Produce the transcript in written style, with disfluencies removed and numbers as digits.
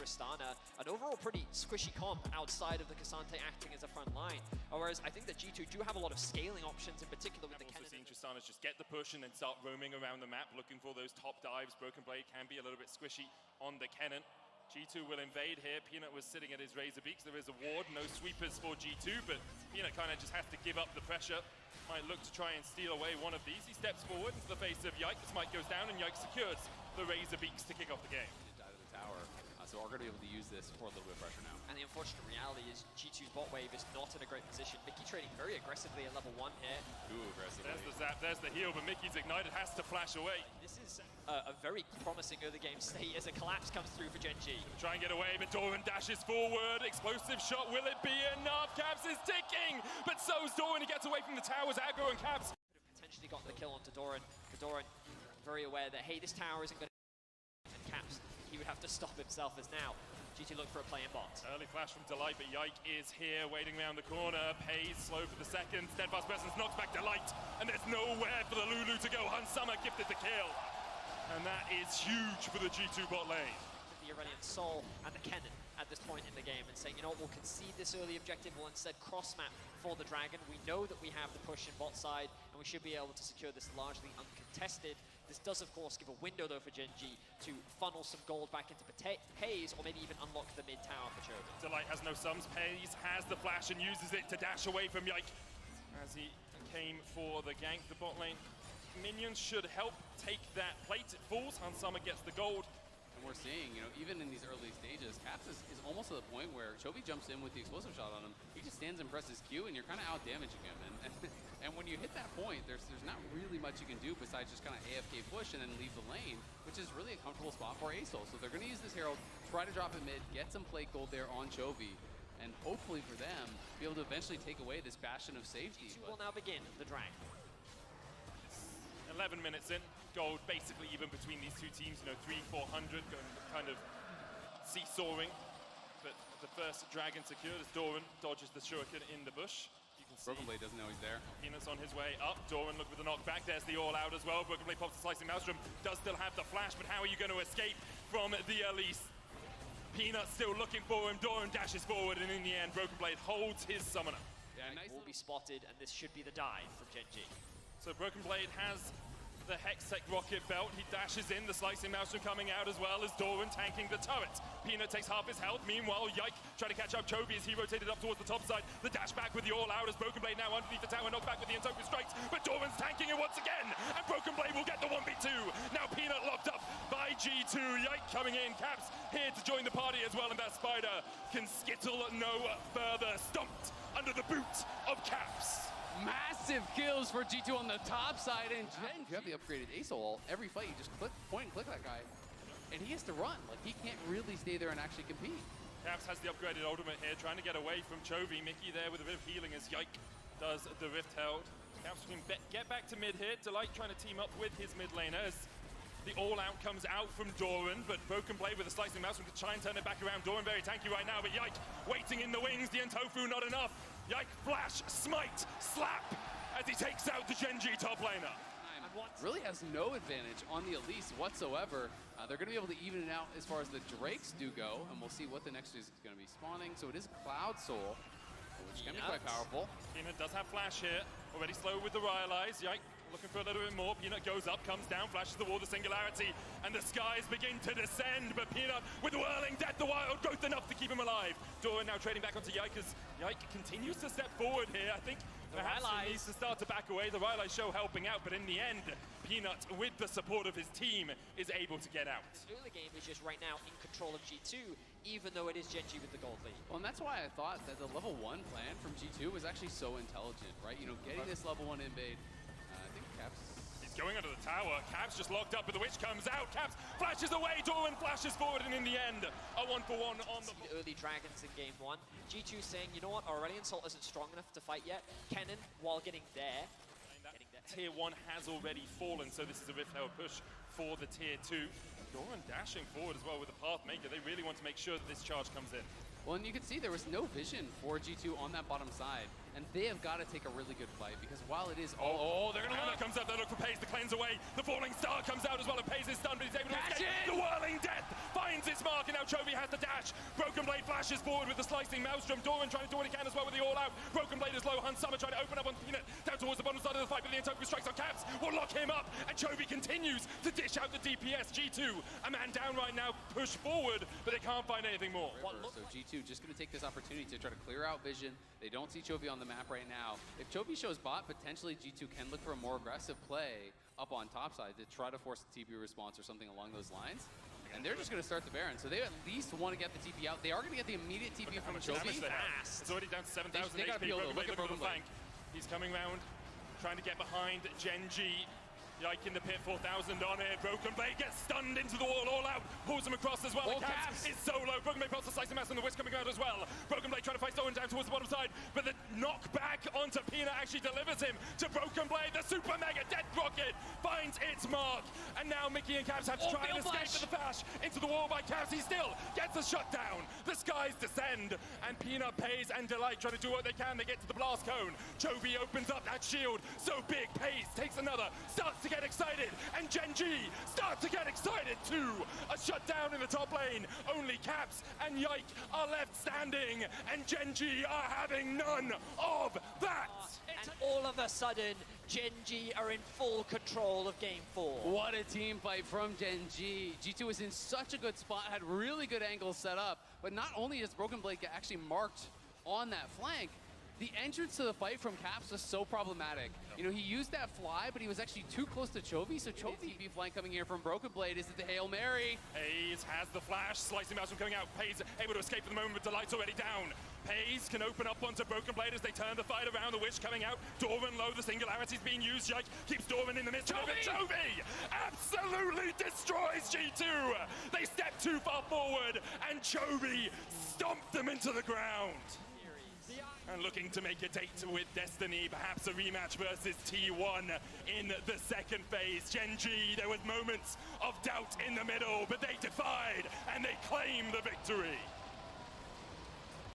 Tristana, an overall pretty squishy comp outside of the Cassante acting as a front line. Whereas I think that G2 do have a lot of scaling options, in particular with the I've also cannon. seen Tristana just get the push and then start roaming around the map, looking for those top dives. Broken Blade can be a little bit squishy on the cannon. G2 will invade here. Peanut was sitting at his Razor Beaks. There is a ward, no sweepers for G2, but Peanut kind of just has to give up the pressure. Might look to try and steal away one of these. He steps forward into the face of Yike. Smite goes down and Yike secures the Razor Beaks to kick off the game. Out of the tower, so we're going to be able to use this for a little bit of pressure now. And the unfortunate reality is G2's bot wave is not in a great position. Mickey trading very aggressively at level 1 here. Too aggressively. There's the zap, there's the heal, but Mickey's ignited, has to flash away. This is a very promising early game state as a collapse comes through for GENG. Try and get away, but Doran dashes forward. Explosive shot, will it be enough? Caps is ticking, but so's Doran. He gets away from the towers, aggro and Caps. Could have potentially gotten the kill onto Doran. But Doran very aware that, hey, this tower isn't going to... And Caps, he would have to stop himself as now G2 look for a play in bot. Early flash from Delight, but Yike is here, waiting around the corner. Pays slow for the second. Steadfast Presence knocks back Delight, and there's nowhere for the Lulu to go. Hansama gifted the kill, and that is huge for the G2 bot lane. The Aurelion Soul and the Kennen at this point in the game and saying, you know what, we'll concede this early objective, we'll instead cross-map for the Dragon. We know that we have the push in bot side, and we should be able to secure this largely uncontested. This does, of course, give a window, though, for GENG to funnel some gold back into Pays, or maybe even unlock the mid-tower for Chovy. Delight has no sums. Pays has the flash and uses it to dash away from Yike as he came for the gank. The bot lane minions should help take that plate. It falls, Hansama gets the gold. And we're seeing, you know, even in these early stages, Caps is almost to the point where Chovy jumps in with the explosive shot on him. He just stands and presses Q, and you're kind of out damaging him. And when you hit that point, there's not really much you can do besides just kind of AFK push and then leave the lane, which is really a comfortable spot for Asol. So they're going to use this Herald, try to drop it mid, get some plate gold there on Chovy, and hopefully for them, be able to eventually take away this bastion of safety. Will now begin the drag. 11 minutes in, gold basically even between these two teams, you know, 300-400, going kind of seesawing. But the first dragon secured as Doran dodges the shuriken in the bush. You can see Broken Blade doesn't know he's there. Peanut's on his way up. Doran look with the knockback. There's the all-out as well. Broken Blade pops the slicing maelstrom. Does still have the flash, but how are you going to escape from the Elise? Peanut still looking for him. Doran dashes forward, and in the end, Broken Blade holds his summoner. Yeah, nice. Will be spotted, and this should be the dive from GENG. So Broken Blade has the Hextech rocket belt. He dashes in, the slicing maelstrom coming out as well as Doran tanking the turret. Peanut takes half his health. Meanwhile, Yike trying to catch up Chovy as he rotated up towards the top side. The dash back with the all-out as Broken Blade now underneath the tower, knocked back with the Intoku strikes, but Doran's tanking it once again, and Broken Blade will get the 1v2. Now Peanut locked up by G2. Yike coming in, Caps here to join the party as well, and that spider can skittle no further. Stumped under the boot of Caps. Massive kills for G2 on the top side, and Gen, you have the upgraded Asol. Every fight, you just point and click that guy, and he has to run. Like, he can't really stay there and actually compete. Caps has the upgraded ultimate here, trying to get away from Chovy. Mickey there with a bit of healing as Yike does the Rift Herald. Caps can get back to mid here. Delight trying to team up with his mid laner as the all-out comes out from Doran, but Broken Blade with a slicing mouse to try and turn it back around. Doran very tanky right now, but Yike waiting in the wings. The Entofu not enough. Yike flash, smite, slap as he takes out the GENG top laner. Really has no advantage on the Elise whatsoever. They're going to be able to even it out as far as the Drakes do go, and we'll see what the next is going to be spawning. So it is Cloud Soul, which can be quite powerful. Peanut does have flash here, already slow with the Rylai's. Yike looking for a little bit more. Peanut goes up, comes down, flashes the wall, the singularity, and the skies begin to descend. But Peanut with whirling death, the wild growth enough to keep him alive. Doran now trading back onto Yike as Yike continues to step forward here. I think perhaps he needs to start to back away. The Rylai show helping out, but in the end, Peanut, with the support of his team, is able to get out. Early game is just right now in control of G2, even though it is GENG with the gold lead. Well, and that's why I thought that the level 1 plan from G2 was actually so intelligent, right? You know, getting this level 1 invade. I think Caps... He's going under the tower. Caps just locked up, but the Witch comes out. Caps flashes away. Doran flashes forward, and in the end, a 1-for-1 on the early dragons in game 1. G2 saying, you know what, our Aurelion Soul isn't strong enough to fight yet. Kennen, while getting there. Tier 1 has already fallen, so this is a Rift Herald push for the Tier 2. Doran dashing forward as well with the Pathmaker. They really want to make sure that this charge comes in. Well, and you can see there was no vision for G2 on that bottom side. and they have got to take a really good fight because while it is they're going to look. Comes up, they look for Paze to cleanse away. The falling star comes out as well, and Paze is stunned, but he's able to escape. The whirling death finds its mark, and now Chovy has the dash. Broken Blade flashes forward with the slicing Maelstrom. Doran trying to do what he can as well with the all-out. Broken Blade is low. Hunt Summer trying to open up on Peanut down towards the bottom side of the fight, but the Entopia strikes on Caps will lock him up, and Chovy continues to dish out the DPS. G2, a man down right now, push forward, but they can't find anything more. So G2 just going to take this opportunity to try to clear out vision. They don't see Chovy on the map right now. If Chovy shows bot, potentially G2 can look for a more aggressive play up on top side to try to force the TP response or something along those lines. And they're just going to start the Baron. So they at least want to get the TP out. They are going to get the immediate TP from Chovy. It's already down to 7,000 They got to HP. be able to look at Broken Blade. He's coming round, trying to get behind GENG. Yike in the pit, 4,000 on it. Broken Blade gets stunned into the wall, all out. Pulls him across as well. All Caps is solo. Broken Blade pops the slicing mass and the whisk coming out as well. Broken Blade trying to fight Stolen down towards the bottom side, but the knockback onto Peanut actually delivers him to Broken Blade. The super mega death rocket finds its mark, and now Mickey and Caps have to try and escape to the flash into the wall by Caps. He still gets a shutdown. The skies descend, and Peanut, Paze, and Delight try to do what they can. They get to the blast cone. Chovy opens up that shield so big. Paze takes another, starts to get excited, and GENG start to get excited too. A shutdown in the top lane. Only Caps and Yike are left standing, and GENG are having none of that. And all of a sudden, GENG are in full control of Game 4. What a team fight from GENG. G2 was in such a good spot, had really good angles set up, but not only is Broken Blade get actually marked on that flank, the entrance to the fight from Caps was so problematic. You know, he used that fly, but he was actually too close to Chovy, so Chovy TP flank coming here from Broken Blade. Is it the Hail Mary? Paze has the flash, slicing Maelstrom coming out. Paze able to escape for the moment, but Delight's already down. Paze can open up onto Broken Blade as they turn the fight around. The Wish coming out. Doran low, the singularity's being used. Yike keeps Doran in the midst. Chovy absolutely destroys G2. They step too far forward, and Chovy stomped them into the ground. And looking to make a date with Destiny, perhaps a rematch versus T1 in the second phase. GENG, there was moments of doubt in the middle, but they defied and they claimed the victory.